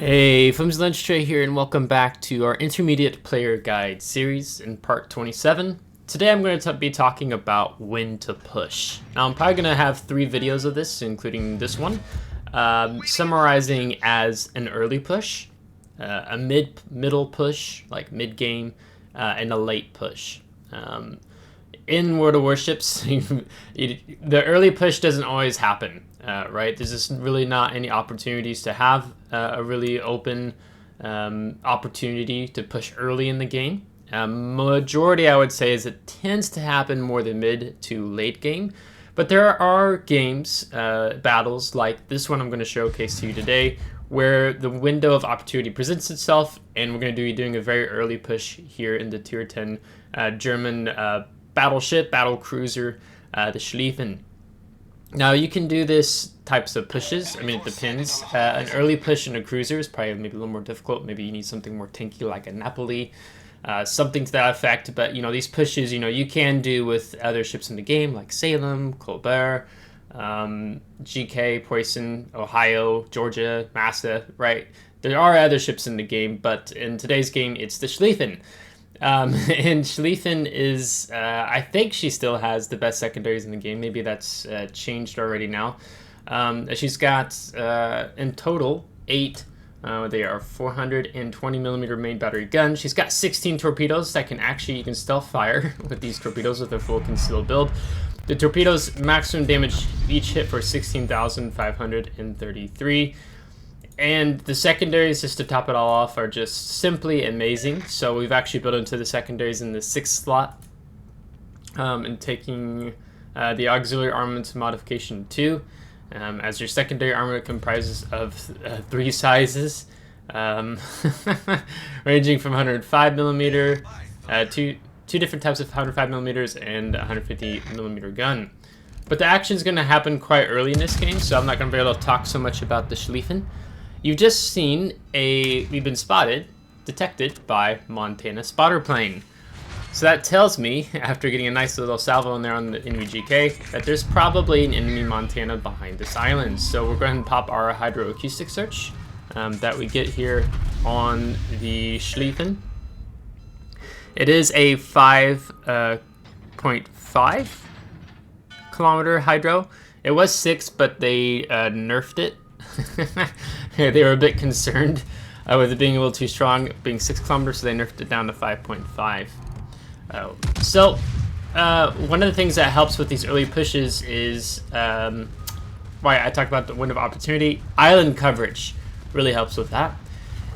Hey, FlimsyLunchTray here, and welcome back to our Intermediate Player Guide series in part 27. Today I'm going to be talking about when to push. Now I'm probably going to have 3 videos of this, including this one, summarizing as an early push, a middle push, like mid-game, and a late push. In World of Warships, the early push doesn't always happen, right? There's just really not any opportunities to have a really open opportunity to push early in the game. Majority, I would say, is it tends to happen more the mid to late game. But there are games, battles like this one I'm going to showcase to you today, where the window of opportunity presents itself, and we're going to be doing a very early push here in the Tier 10 German battleship, battle cruiser, the Schlieffen. Now you can do this types of pushes. I mean, it depends. An early push in a cruiser is probably maybe a little more difficult. Maybe you need something more tanky like a Napoli, something to that effect. But these pushes, you can do with other ships in the game like Salem, Colbert, GK, Poison, Ohio, Georgia, Massa. Right? There are other ships in the game, but in today's game, it's the Schlieffen. And Schlieffen is, I think she still has the best secondaries in the game. Maybe that's changed already now. She's got, in total, 8. They are 420mm main battery guns. She's got 16 torpedoes that you can stealth fire with these torpedoes with a full concealed build. The torpedoes maximum damage each hit for 16,533. And the secondaries, just to top it all off, are just simply amazing. So we've actually built into the secondaries in the 6th slot, and taking the auxiliary armament modification 2. As your secondary armament comprises of 3 sizes, ranging from 105mm, two different types of 105mm and 150mm gun. But the action is going to happen quite early in this game, so I'm not going to be able to talk so much about the Schlieffen. You've just seen we've been detected by Montana spotter plane. So that tells me, after getting a nice little salvo in there on the NVGK, that there's probably an enemy Montana behind this island. So we're going to pop our hydroacoustic search that we get here on the Schlieffen. It is a 5.5 kilometer hydro. It was 6, but they nerfed it. They were a bit concerned with it being a little too strong, being 6 kilometers, so they nerfed it down to 5.5. So one of the things that helps with these early pushes is why I talked about the window of opportunity. Island coverage really helps with that.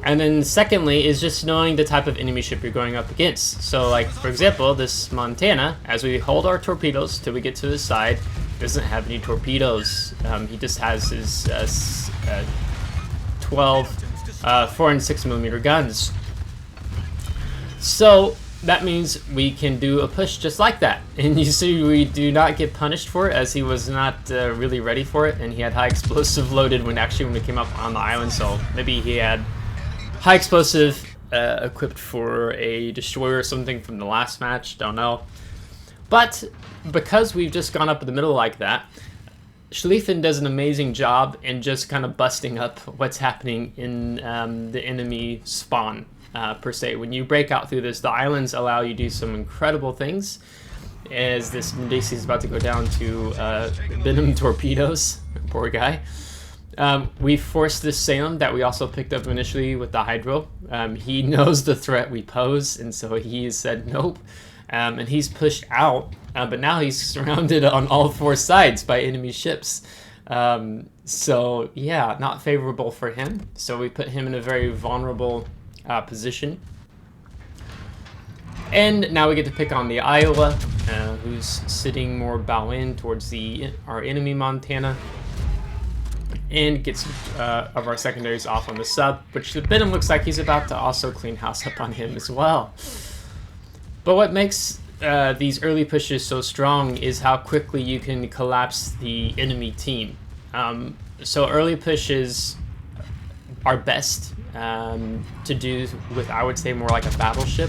And then secondly is just knowing the type of enemy ship you're going up against. So like, for example, this Montana, as we hold our torpedoes till we get to the side, doesn't have any torpedoes. He just has his 12 4 and 6mm guns. So that means we can do a push just like that. And you see we do not get punished for it, as he was not really ready for it, and he had high explosive loaded when we came up on the island. So maybe he had high explosive equipped for a destroyer or something from the last match, don't know. But because we've just gone up in the middle like that, Schlieffen does an amazing job in just kind of busting up what's happening in the enemy spawn, per se. When you break out through this, the islands allow you to do some incredible things. As this Medici is about to go down to venom torpedoes, poor guy. We forced this Salem that we also picked up initially with the Hydro. He knows the threat we pose, and so he said nope. And he's pushed out, but now he's surrounded on all 4 sides by enemy ships. So yeah, not favorable for him. So we put him in a very vulnerable position. And now we get to pick on the Iowa, who's sitting more bow in towards our enemy Montana. And gets of our secondaries off on the sub, which the Benham looks like he's about to also clean house up on him as well. But what makes these early pushes so strong is how quickly you can collapse the enemy team. So early pushes are best to do with, I would say, more like a battleship.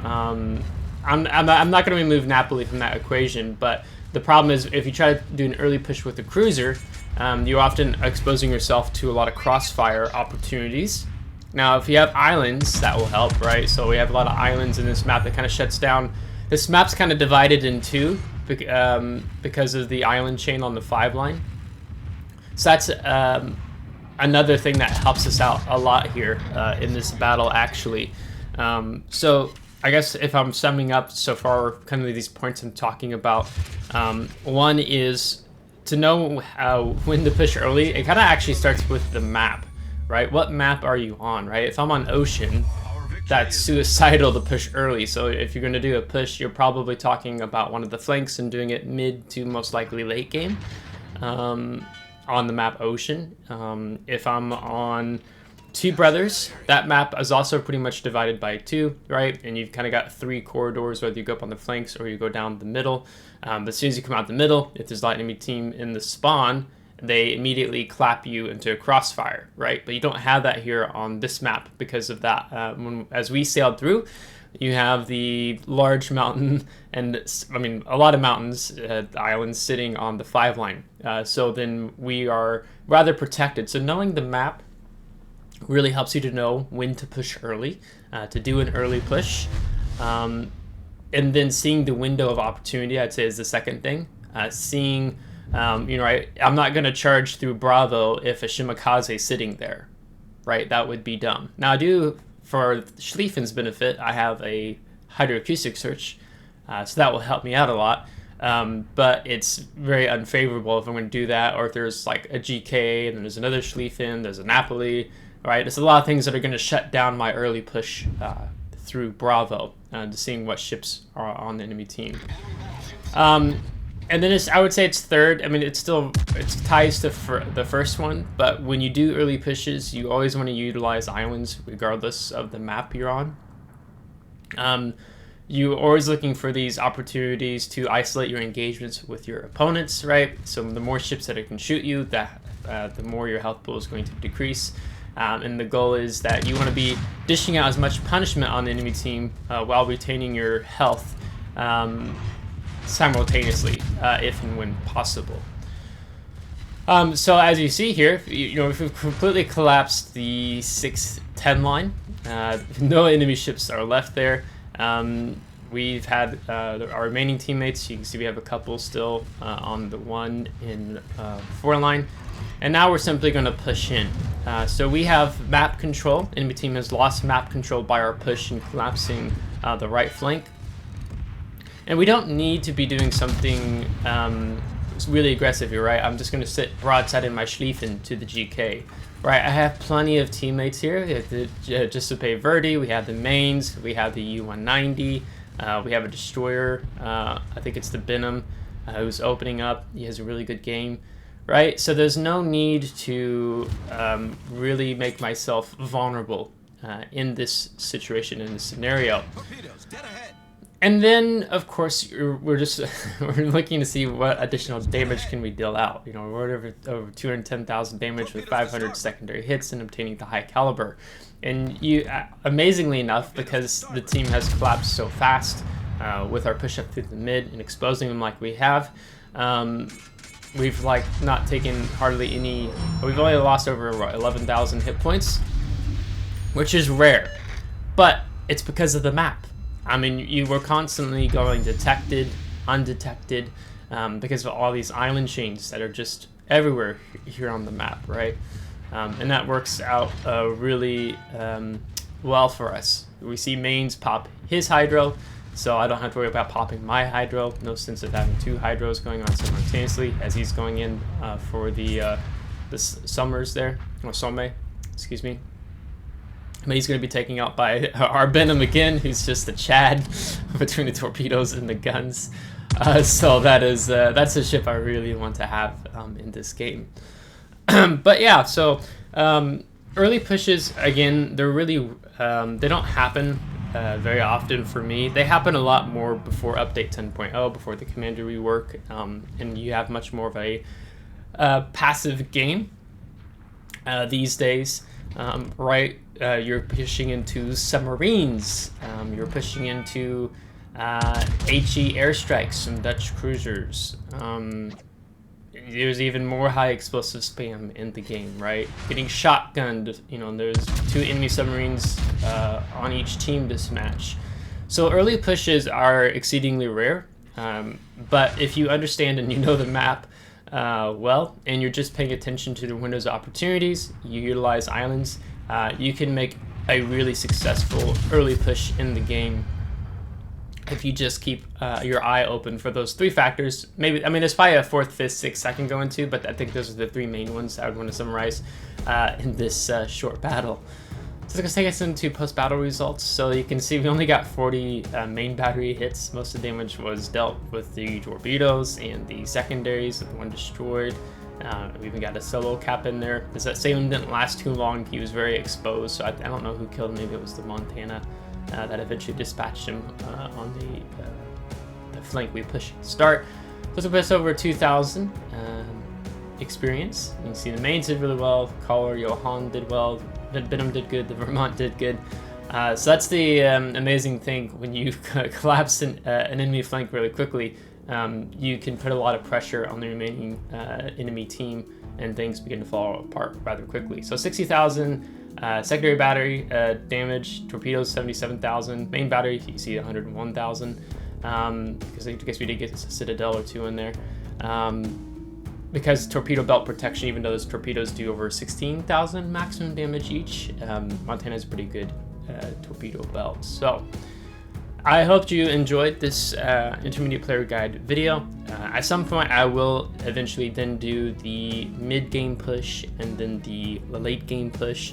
I'm not going to remove Napoli from that equation, but the problem is if you try to do an early push with a cruiser, you're often exposing yourself to a lot of crossfire opportunities. Now, if you have islands, that will help, right? So we have a lot of islands in this map that kind of shuts down. This map's kind of divided in two because of the island chain on the 5 line. So that's another thing that helps us out a lot here in this battle, actually. So I guess if I'm summing up so far, kind of these points I'm talking about, one is to know when to push early. It kind of actually starts with the map. Right? What map are you on, right? If I'm on Ocean, that's suicidal to push early. So if you're going to do a push, you're probably talking about one of the flanks and doing it mid to most likely late game on the map Ocean. If I'm on Two Brothers, that map is also pretty much divided by 2, right? And you've kind of got 3 corridors, whether you go up on the flanks or you go down the middle. But as soon as you come out the middle, if there's an enemy team in the spawn, they immediately clap you into a crossfire, right? But you don't have that here on this map because of that. As we sailed through, you have the large mountain and, I mean, a lot of mountains, islands sitting on the 5 line. So then we are rather protected. So knowing the map really helps you to know when to push early, to do an early push. And then seeing the window of opportunity, I'd say, is the second thing. Seeing... you know, I'm not going to charge through Bravo if a Shimakaze is sitting there, right? That would be dumb. Now, I do, for Schlieffen's benefit, I have a hydroacoustic search, so that will help me out a lot. But it's very unfavorable if I'm going to do that, or if there's like a GK, and then there's another Schlieffen, there's a Napoli, right? There's a lot of things that are going to shut down my early push through Bravo, to seeing what ships are on the enemy team. And then I would say it's third. I mean, it ties to the first one, but when you do early pushes, you always want to utilize islands regardless of the map you're on. You're always looking for these opportunities to isolate your engagements with your opponents, right? So the more ships that it can shoot you, the more your health pool is going to decrease. And the goal is that you want to be dishing out as much punishment on the enemy team while retaining your health. Simultaneously, if and when possible. So as you see here, you know, if we've completely collapsed the 6-10 line, no enemy ships are left there. We've had our remaining teammates. You can see we have a couple still on the 1 in 4 line, and now we're simply going to push in. So we have map control. Enemy team has lost map control by our push and collapsing the right flank. And we don't need to be doing something really aggressive here, right? I'm just going to sit broadside in my Schlieffen to the GK, right? I have plenty of teammates here. We have the Giuseppe Verdi, we have the mains, we have the U-190, we have a destroyer. I think it's the Benham who's opening up. He has a really good game, right? So there's no need to really make myself vulnerable in this situation, in this scenario. And then, of course, we're looking to see what additional damage can we deal out. You know, we're over 210,000 damage with 500 secondary hits and obtaining the high caliber. And you, amazingly enough, because the team has collapsed so fast with our push up through the mid and exposing them like we have, we've not taken hardly any. We've only lost over 11,000 hit points, which is rare, but it's because of the map. I mean, you were constantly going detected, undetected, because of all these island chains that are just everywhere here on the map, right? And that works out really well for us. We see mains pop his hydro, so I don't have to worry about popping my hydro. No sense of having 2 hydros going on simultaneously as he's going in for the Summers there, or Somme, excuse me. But he's going to be taken out by our Benham again, who's just a Chad between the torpedoes and the guns. So that's a ship I really want to have in this game. But yeah, so early pushes, again, they're really, they don't happen very often for me. They happen a lot more before update 10.0, before the commander rework, and you have much more of a passive game these days, right? You're pushing into submarines, you're pushing into HE airstrikes, some Dutch cruisers. There's even more high explosive spam in the game, right? Getting shotgunned, you know, there's 2 enemy submarines on each team this match. So early pushes are exceedingly rare, but if you understand and you know the map well, and you're just paying attention to the windows of opportunities, you utilize islands, you can make a really successful early push in the game if you just keep your eye open for those 3 factors. Maybe, I mean, there's probably a 4th, 5th, 6th I can go into, but I think those are the 3 main ones I would want to summarize in this short battle. So let's take us into post-battle results. So you can see we only got 40 main battery hits. Most of the damage was dealt with the torpedoes and the secondaries, the one destroyed. We even got a solo cap in there. That Salem didn't last too long. He was very exposed, so I don't know who killed him. Maybe it was the Montana that eventually dispatched him on the flank we push start. So it's over 2,000 experience. You can see the mains did really well. Caller, Johan did well. Benham did good. The Vermont did good. So that's the amazing thing when you collapse an enemy flank really quickly. You can put a lot of pressure on the remaining enemy team, and things begin to fall apart rather quickly. So 60,000 secondary battery damage, torpedoes 77,000, main battery you can see 101,000, because I guess we did get a Citadel or 2 in there. Because torpedo belt protection, even though those torpedoes do over 16,000 maximum damage each, Montana has a pretty good torpedo belt. So I hope you enjoyed this intermediate player guide video. At some point I will eventually then do the mid-game push and then the late game push.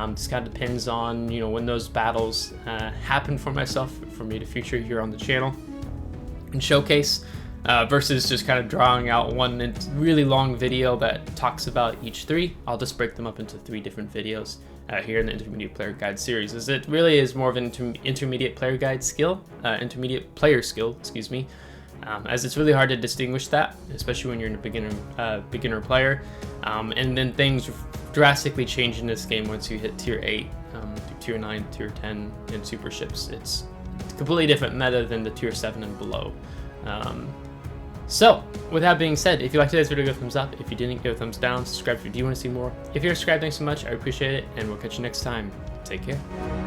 This kind of depends on, you know, when those battles happen for myself, for me to feature here on the channel and showcase. Versus just kind of drawing out one really long video that talks about each 3. I'll just break them up into 3 different videos here in the Intermediate Player Guide series, as it really is more of an intermediate player guide skill, intermediate player skill, excuse me, as it's really hard to distinguish that, especially when you're in a beginner player, and then things drastically change in this game once you hit tier 8, tier 9, tier 10, and super ships. It's completely different meta than the tier 7 and below. So, with that being said, if you liked today's video, give a thumbs up. If you didn't, give a thumbs down. Subscribe if you do want to see more. If you're subscribed, thanks so much. I appreciate it, and we'll catch you next time. Take care.